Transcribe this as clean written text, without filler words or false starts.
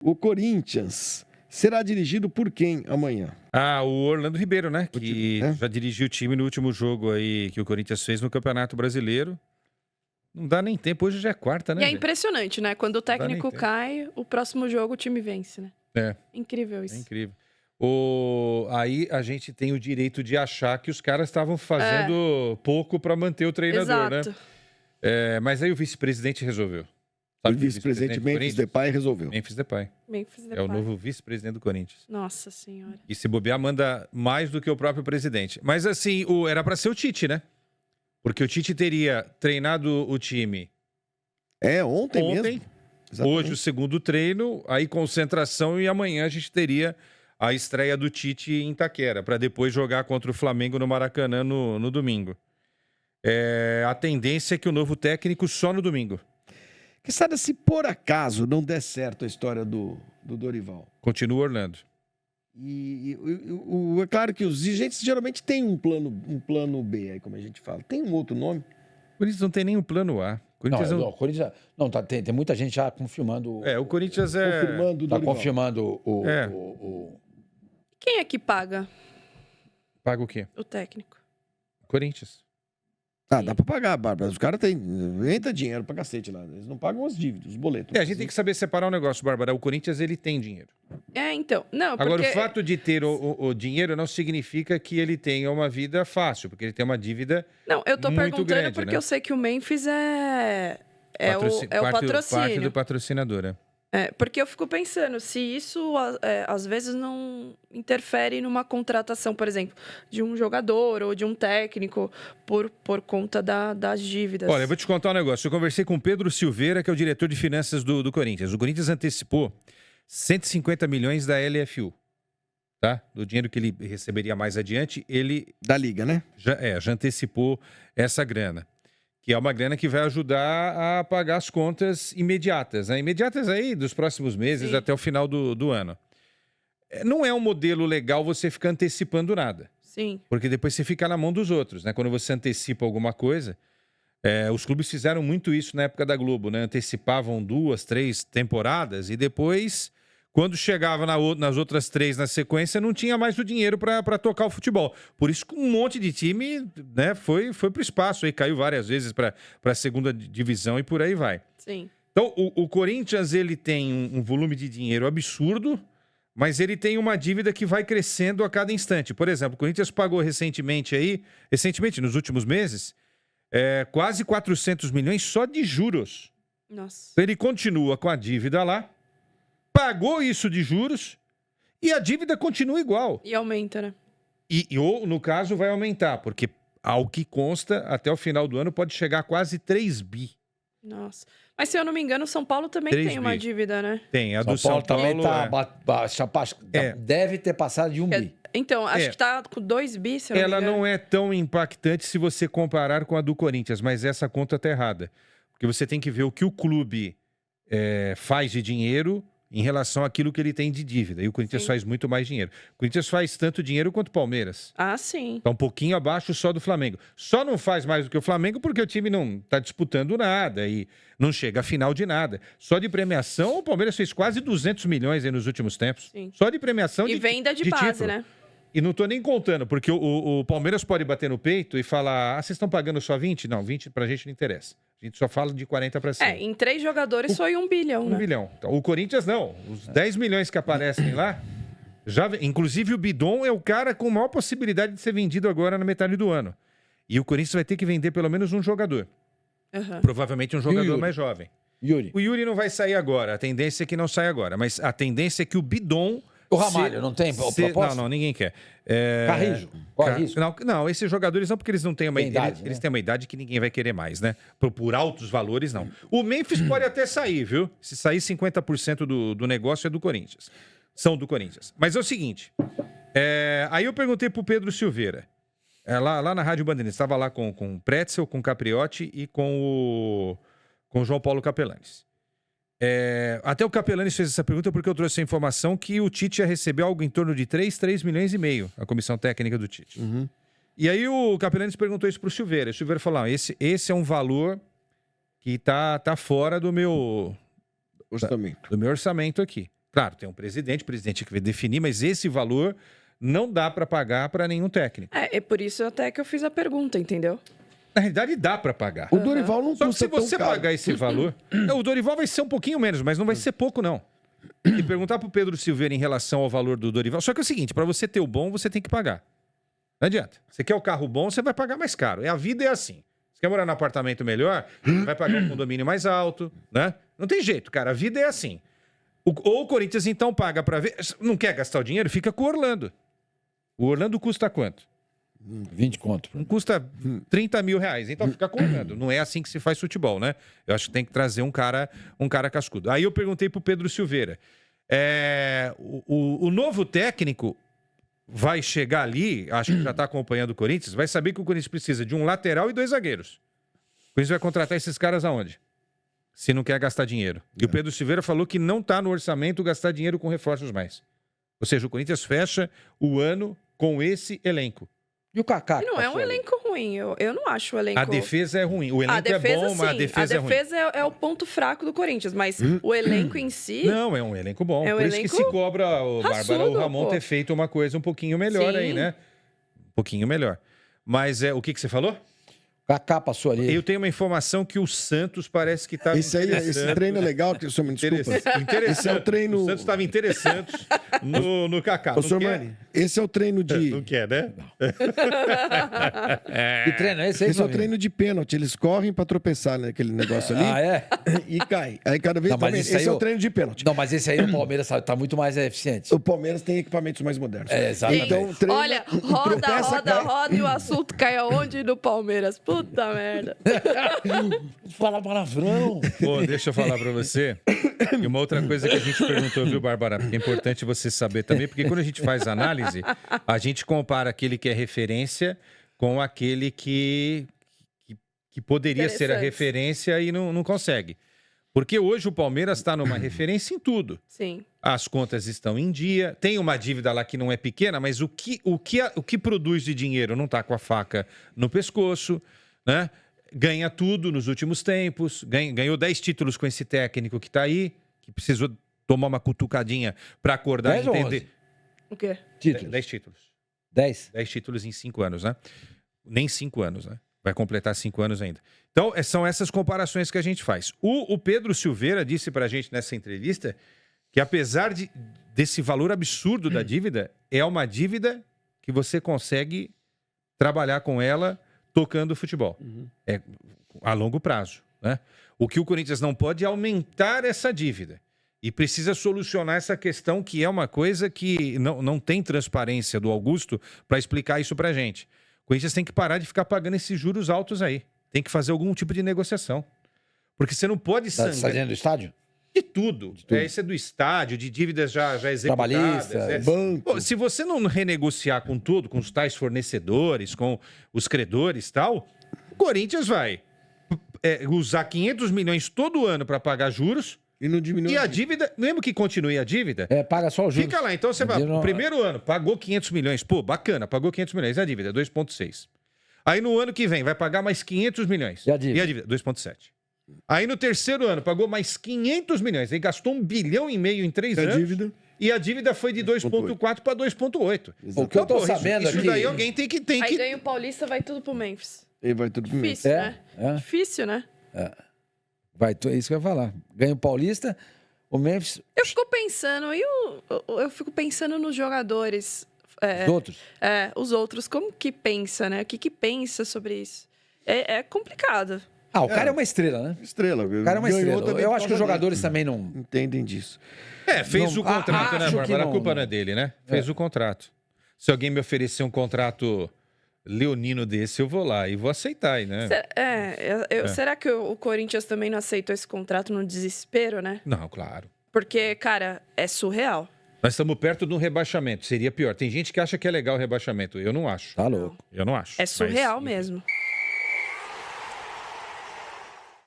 O Corinthians será dirigido por quem amanhã? O Orlando Ribeiro, né? Que né? já dirigiu o time no último jogo aí que o Corinthians fez no Campeonato Brasileiro. Não dá nem tempo, hoje já é quarta, né? E é gente? impressionante, né? Quando o Dá nem técnico tempo. cai, o próximo jogo o time vence, né? É, Incrível é isso. incrível. Aí a gente tem o direito de achar que os caras estavam fazendo pouco para manter o treinador, Exato. né? Mas aí o vice-presidente resolveu. O Sabe que vice-presidente do Memphis Corinthians? Depay resolveu. Memphis Depay. Memphis É o Depay. novo vice-presidente do Corinthians. Nossa senhora. E se bobear, manda mais do que o próprio presidente. Mas assim, era para ser o Tite, né? Porque o Tite teria treinado o time Ontem mesmo. Exatamente. hoje o segundo treino, aí concentração e amanhã a gente teria a estreia do Tite em Itaquera, para depois jogar contra o Flamengo no Maracanã no domingo. A tendência é que o novo técnico só no domingo. Que sabe, se por acaso não der certo a história do Dorival. Continua Orlando. É claro que os dirigentes geralmente têm um plano B, aí como a gente fala. Tem um outro nome? O Corinthians não tem nem um plano A. O Corinthians tem muita gente já confirmando. O Corinthians Confirmando o Tá Dorival. confirmando o. Quem é que paga Paga o quê? o técnico? Corinthians. Dá pra pagar, Bárbara. Os caras entra dinheiro pra cacete lá. Eles não pagam as dívidas, os boletos. A gente tem que saber separar um negócio, Bárbara. O Corinthians, ele tem dinheiro. Então. Não, porque... Agora, o fato de ter o dinheiro não significa que ele tenha uma vida fácil, porque ele tem uma dívida. Não, eu tô muito perguntando grande, porque né? eu sei que o Memphis é o Parte patrocínio. do patrocinador, né? Porque eu fico pensando, se isso às vezes não interfere numa contratação, por exemplo, de um jogador ou de um técnico por conta das dívidas. Olha, eu vou te contar um negócio. Eu conversei com o Pedro Silveira, que é o diretor de finanças do Corinthians. O Corinthians antecipou 150 milhões da LFU, tá? Do dinheiro que ele receberia mais adiante, ele... Da Liga, né? Já antecipou essa grana. Que é uma grana que vai ajudar a pagar as contas imediatas, né? Imediatas aí dos próximos meses, Sim. até o final do ano. Não é um modelo legal você ficar antecipando nada. Sim. Porque depois você fica na mão dos outros, né? Quando você antecipa alguma coisa... os clubes fizeram muito isso na época da Globo, né? Antecipavam 2, 3 temporadas e depois... Quando chegava nas outras 3 na sequência, não tinha mais o dinheiro para tocar o futebol. Por isso que um monte de time, né, foi para o espaço, aí caiu várias vezes para a segunda divisão e por aí vai. Sim. Então, o Corinthians ele tem um volume de dinheiro absurdo, mas ele tem uma dívida que vai crescendo a cada instante. Por exemplo, o Corinthians pagou recentemente, nos últimos meses, quase 400 milhões só de juros. Nossa. Ele continua com a dívida lá, pagou isso de juros e a dívida continua igual. E aumenta, né? Ou, no caso, vai aumentar, porque, ao que consta, até o final do ano pode chegar a quase 3 bi. Nossa. Mas, se eu não me engano, o São Paulo também 3 tem uma bi. dívida, né? Tem, a do São Paulo também É. deve ter passado de 1 bi. Então, acho que tá com 2 bi, se eu não me Ela engano. não é tão impactante se você comparar com a do Corinthians, mas essa conta tá errada. Porque você tem que ver o que o clube faz de dinheiro em relação àquilo que ele tem de dívida. E o Corinthians Sim. faz muito mais dinheiro. O Corinthians faz tanto dinheiro quanto o Palmeiras. Ah, sim. Está um pouquinho abaixo só do Flamengo. Só não faz mais do que o Flamengo porque o time não está disputando nada e não chega à final de nada. Só de premiação, o Palmeiras fez quase 200 milhões aí nos últimos tempos. Sim. Só de premiação E venda de base, título. né? E não estou nem contando, porque o Palmeiras pode bater no peito e falar: vocês estão pagando só 20? Não, 20 pra gente não interessa. A gente só fala de 40 para cima. Em 3 jogadores foi 1 bilhão, 1 né? bilhão. Então, o Corinthians não. Os 10 milhões que aparecem lá, inclusive o Bidon é o cara com maior possibilidade de ser vendido agora na metade do ano. E o Corinthians vai ter que vender pelo menos um jogador. Uhum. Provavelmente um jogador mais jovem. Yuri. O Yuri não vai sair agora. A tendência é que não saia agora. Mas a tendência é que o Bidon... O Ramalho, não tem proposta? Não, ninguém quer. Carrijo, corre risco? Não, esses jogadores não, porque eles não têm uma idade. Eles né? têm uma idade que ninguém vai querer mais, né? Por altos valores, não. O Memphis pode até sair, viu? Se sair 50% do negócio é do Corinthians. São do Corinthians. Mas é o seguinte. Aí eu perguntei pro Pedro Silveira. Lá na Rádio Bandeirantes. Estava lá com o Pretzel, com o Capriotti e com o João Paulo Capelanes. Até o Capelanes fez essa pergunta porque eu trouxe a informação que o Tite ia receber algo em torno de 3 milhões e meio, a comissão técnica do Tite. Uhum. E aí o Capelanes perguntou isso pro Silveira. O Silveira falou: esse é um valor que tá fora do meu Orçamento. aqui. Claro, tem um presidente, o presidente que vai definir, mas esse valor não dá para pagar para nenhum técnico. É por isso até que eu fiz a pergunta, entendeu? Na realidade, dá para pagar. O Dorival não Só que custa se você tão caro. pagar esse valor, o Dorival vai ser um pouquinho menos, mas não vai ser pouco, não. E perguntar pro Pedro Silveira em relação ao valor do Dorival. Só que é o seguinte, para você ter o bom, você tem que pagar. Não adianta. Você quer o carro bom, você vai pagar mais caro. A vida é assim. Você quer morar num apartamento melhor, vai pagar um condomínio mais alto, né? Não tem jeito, cara. A vida é assim. Ou o Corinthians, então, paga para ver... Não quer gastar o dinheiro? Fica com o Orlando. O Orlando custa quanto? 20 conto. Não custa 30 mil reais. Então fica com o Orlando. Não é assim que se faz futebol, né? Eu acho que tem que trazer um cara cascudo. Aí eu perguntei pro Pedro Silveira. O novo técnico vai chegar ali, acho que já está acompanhando o Corinthians, vai saber que o Corinthians precisa de um lateral e 2 zagueiros. O Corinthians vai contratar esses caras aonde? Se não quer gastar dinheiro. E o Pedro Silveira falou que não está no orçamento gastar dinheiro com reforços mais. Ou seja, o Corinthians fecha o ano com esse elenco. E o Kaká? E não é um elenco ruim. Eu não acho o elenco... A defesa é ruim. O A elenco defesa, é bom, mas a sim. defesa é ruim. A defesa é o ponto fraco do Corinthians, mas o elenco em si... Não, é um elenco bom. É um Por isso que elenco se cobra, Bárbara, o Ramon pô. ter feito uma coisa um pouquinho melhor Sim. aí, né? Um pouquinho melhor. Mas o que você falou? Kaká passou ali. Eu tenho uma informação que o Santos parece que está... Esse treino é legal, que o senhor me desculpa. Esse é o treino... O Santos estava interessante no Kaká. Ô, senhor Mani, esse é o treino de... Não quer, né? Que treino é esse aí, Esse é o Flavinho? treino de pênalti. Eles correm pra tropeçar naquele negócio ali Ah, é? e cai. Aí cada vez Não, mas também. isso aí Esse é eu- o treino de pênalti. Não, mas esse aí o Palmeiras tá muito mais eficiente. O Palmeiras tem equipamentos mais modernos. É, exatamente. Então, treina, Olha, roda, tropeça, roda, cai. roda e o assunto cai aonde? No Palmeiras. Puta merda. Fala palavrão. Pô, deixa eu falar pra você. E uma outra coisa que a gente perguntou, viu, Bárbara? É importante você saber também, porque quando a gente faz análise, a gente compara aquele que é referência com aquele que poderia ser a Interessante. referência e não consegue. Porque hoje o Palmeiras está numa referência em tudo. Sim. As contas estão em dia, tem uma dívida lá que não é pequena, mas o que produz de dinheiro não está com a faca no pescoço, né? Ganha tudo nos últimos tempos, ganhou 10 títulos com esse técnico que está aí, que precisou tomar uma cutucadinha para acordar 10 e ou entender. 11? O quê? Títulos. 10 títulos. 10? 10 títulos em 5 anos, né? Nem 5 anos, né? Vai completar 5 anos ainda. Então, são essas comparações que a gente faz. O Pedro Silveira disse pra gente nessa entrevista que apesar desse valor absurdo da dívida, é uma dívida que você consegue trabalhar com ela tocando futebol. É a longo prazo, né? O que o Corinthians não pode é aumentar essa dívida. E precisa solucionar essa questão, que é uma coisa que não tem transparência do Augusto para explicar isso pra gente. O Corinthians tem que parar de ficar pagando esses juros altos aí. Tem que fazer algum tipo de negociação. Porque você não pode Tá sangrar dentro do estádio? de tudo. Esse é do estádio, de dívidas já executadas. Trabalhistas, banco. Pô, se você não renegociar com tudo, com os tais fornecedores, com os credores e tal, o Corinthians vai usar 500 milhões todo ano para pagar juros E não diminui. e a dívida, mesmo que continue a dívida, Paga só o juros. fica lá. Então você vai, Dinheiro o não- primeiro ano pagou 500 milhões. Pô, bacana, pagou 500 milhões. E a dívida, 2,6. Aí no ano que vem vai pagar mais 500 milhões. E a dívida? 2,7. Aí no terceiro ano pagou mais 500 milhões. Aí gastou 1,5 bilhão em 3 A anos. dívida. E a dívida foi de 2,4 para 2,8. O que eu tô Então, porra, sabendo isso aqui... daí alguém tem que... Aí ganha o Paulista, vai tudo pro Memphis. E vai tudo pro meio. Difícil, É, né? é. Difícil, né? É isso que eu ia falar. Ganha o Paulista, o Memphis, Eu fico pensando, eu fico pensando nos jogadores. os outros. Os outros, como que pensa, né? O que pensa sobre isso? É complicado. Ah, o cara é uma estrela, né? Estrela. O cara é uma estrela. Eu acho que os jogadores também não... entendem disso. fez Não, o contrato, né, acho que Bárbara? A não, culpa não. não é dele, né? Fez o contrato. Se alguém me oferecer um contrato leonino desse, eu vou lá e vou aceitar, aí, né? Será que o Corinthians também não aceitou esse contrato no desespero, né? Não, claro. Porque, cara, é surreal. Nós estamos perto de um rebaixamento. Seria pior. Tem gente que acha que é legal o rebaixamento. Eu não acho. Tá louco. Eu não acho. É surreal Mas, mesmo.